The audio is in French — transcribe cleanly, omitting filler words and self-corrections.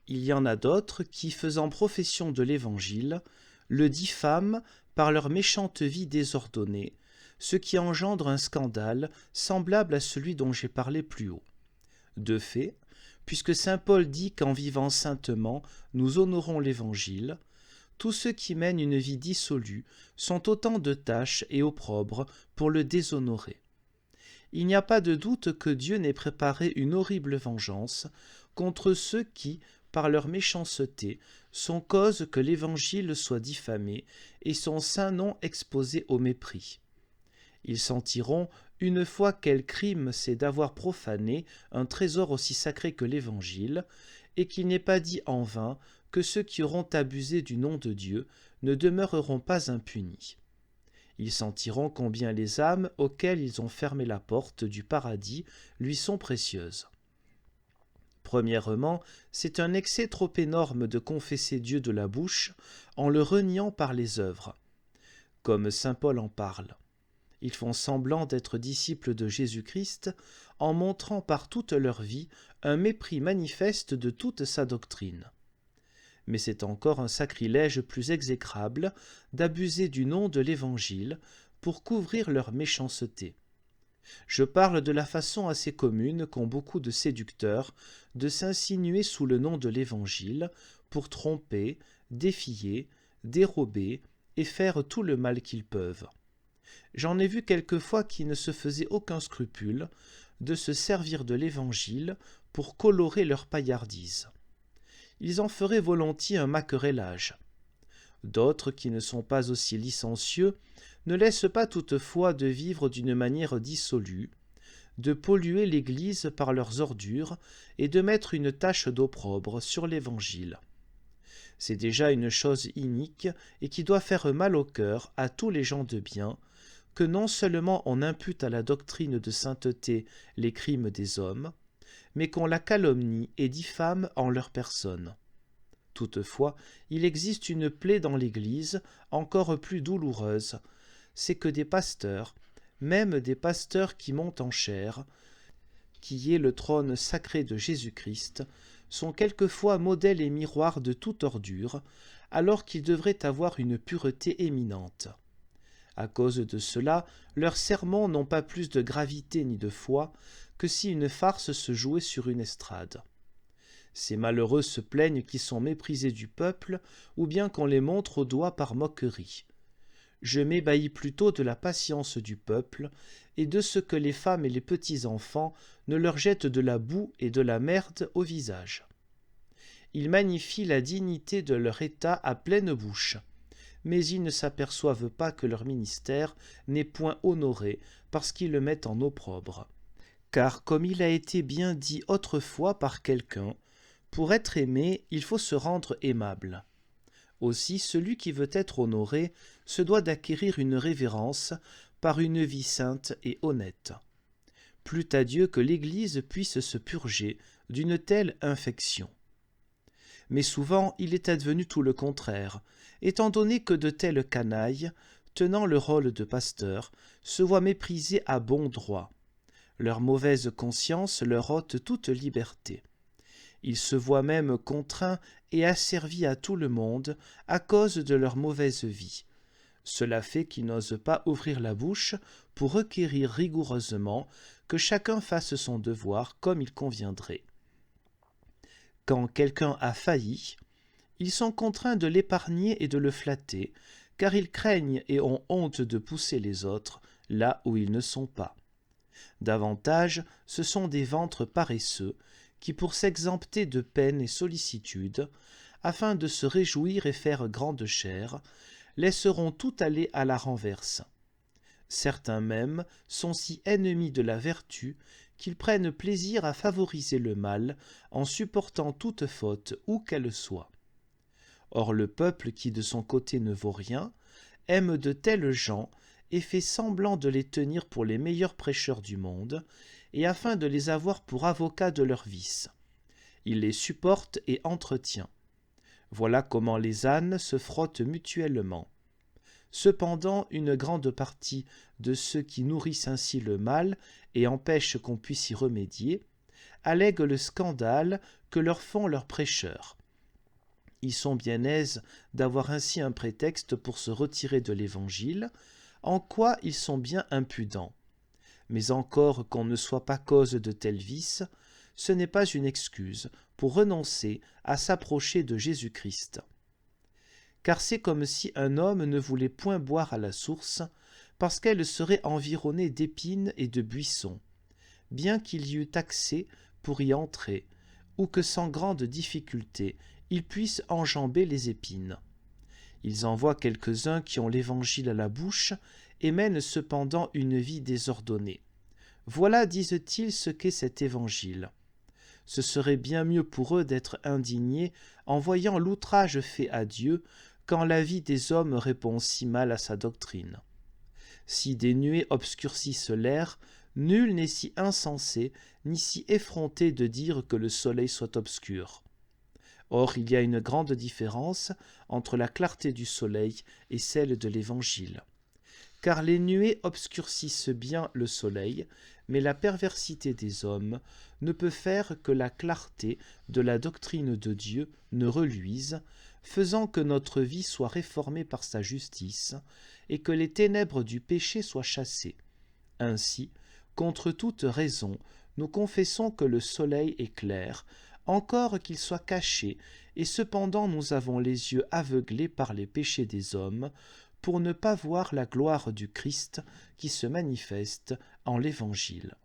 Il y en a d'autres qui, faisant profession de l'Évangile, le diffament par leur méchante vie désordonnée, ce qui engendre un scandale semblable à celui dont j'ai parlé plus haut. De fait, puisque saint Paul dit qu'en vivant saintement, nous honorons l'Évangile, tous ceux qui mènent une vie dissolue sont autant de tâches et opprobres pour le déshonorer. Il n'y a pas de doute que Dieu n'ait préparé une horrible vengeance contre ceux qui, par leur méchanceté, sont cause que l'Évangile soit diffamé et son saint nom exposé au mépris. Ils sentiront, une fois quel crime c'est d'avoir profané un trésor aussi sacré que l'Évangile, et qu'il n'est pas dit en vain que ceux qui auront abusé du nom de Dieu ne demeureront pas impunis. Ils sentiront combien les âmes auxquelles ils ont fermé la porte du paradis lui sont précieuses. Premièrement, c'est un excès trop énorme de confesser Dieu de la bouche en le reniant par les œuvres. Comme saint Paul en parle. Ils font semblant d'être disciples de Jésus-Christ en montrant par toute leur vie un mépris manifeste de toute sa doctrine. Mais c'est encore un sacrilège plus exécrable d'abuser du nom de l'Évangile pour couvrir leur méchanceté. Je parle de la façon assez commune qu'ont beaucoup de séducteurs de s'insinuer sous le nom de l'Évangile pour tromper, défier, dérober et faire tout le mal qu'ils peuvent. J'en ai vu quelquefois qui ne se faisaient aucun scrupule de se servir de l'Évangile pour colorer leur paillardise. Ils en feraient volontiers un maquerellage. D'autres, qui ne sont pas aussi licencieux, ne laissent pas toutefois de vivre d'une manière dissolue, de polluer l'Église par leurs ordures et de mettre une tache d'opprobre sur l'Évangile. C'est déjà une chose inique et qui doit faire mal au cœur à tous les gens de bien, que non seulement on impute à la doctrine de sainteté les crimes des hommes, mais qu'on la calomnie et diffame en leur personne. Toutefois, il existe une plaie dans l'Église encore plus douloureuse, c'est que des pasteurs, même des pasteurs qui montent en chair, qui est le trône sacré de Jésus-Christ, sont quelquefois modèles et miroirs de toute ordure, alors qu'ils devraient avoir une pureté éminente. À cause de cela, leurs sermons n'ont pas plus de gravité ni de foi que si une farce se jouait sur une estrade. Ces malheureux se plaignent qu'ils sont méprisés du peuple ou bien qu'on les montre au doigt par moquerie. Je m'ébahis plutôt de la patience du peuple et de ce que les femmes et les petits-enfants ne leur jettent de la boue et de la merde au visage. Ils magnifient la dignité de leur état à pleine bouche, mais ils ne s'aperçoivent pas que leur ministère n'est point honoré parce qu'ils le mettent en opprobre. Car, comme il a été bien dit autrefois par quelqu'un, pour être aimé, il faut se rendre aimable. Aussi, celui qui veut être honoré se doit d'acquérir une révérence par une vie sainte et honnête. Plût à Dieu que l'Église puisse se purger d'une telle infection. Mais souvent, il est advenu tout le contraire, étant donné que de telles canailles, tenant le rôle de pasteur, se voient méprisés à bon droit. Leur mauvaise conscience leur ôte toute liberté. Ils se voient même contraints et asservis à tout le monde à cause de leur mauvaise vie. Cela fait qu'ils n'osent pas ouvrir la bouche pour requérir rigoureusement que chacun fasse son devoir comme il conviendrait. Quand quelqu'un a failli, ils sont contraints de l'épargner et de le flatter, car ils craignent et ont honte de pousser les autres là où ils ne sont pas. Davantage, ce sont des ventres paresseux qui, pour s'exempter de peine et sollicitude, afin de se réjouir et faire grande chère, laisseront tout aller à la renverse. Certains même sont si ennemis de la vertu qu'ils prennent plaisir à favoriser le mal en supportant toute faute où qu'elle soit. Or le peuple qui de son côté ne vaut rien, aime de tels gens et fait semblant de les tenir pour les meilleurs prêcheurs du monde, et afin de les avoir pour avocats de leurs vices. Il les supporte et entretient. Voilà comment les ânes se frottent mutuellement. Cependant, une grande partie de ceux qui nourrissent ainsi le mal et empêchent qu'on puisse y remédier, allèguent le scandale que leur font leurs prêcheurs. Ils sont bien aises d'avoir ainsi un prétexte pour se retirer de l'Évangile, en quoi ils sont bien impudents. Mais encore qu'on ne soit pas cause de tels vices, ce n'est pas une excuse pour renoncer à s'approcher de Jésus-Christ. Car c'est comme si un homme ne voulait point boire à la source, parce qu'elle serait environnée d'épines et de buissons, bien qu'il y eût accès pour y entrer, ou que sans grande difficulté il puisse enjamber les épines. Ils en voient quelques-uns qui ont l'Évangile à la bouche et mènent cependant une vie désordonnée. Voilà, disent-ils, ce qu'est cet Évangile. Ce serait bien mieux pour eux d'être indignés en voyant l'outrage fait à Dieu quand la vie des hommes répond si mal à sa doctrine. Si des nuées obscurcissent l'air, nul n'est si insensé ni si effronté de dire que le soleil soit obscur. Or, il y a une grande différence entre la clarté du soleil et celle de l'Évangile. Car les nuées obscurcissent bien le soleil, mais la perversité des hommes ne peut faire que la clarté de la doctrine de Dieu ne reluise, faisant que notre vie soit réformée par sa justice, et que les ténèbres du péché soient chassées. Ainsi, contre toute raison, nous confessons que le soleil est clair, encore qu'il soit caché, et cependant nous avons les yeux aveuglés par les péchés des hommes, pour ne pas voir la gloire du Christ qui se manifeste en l'Évangile.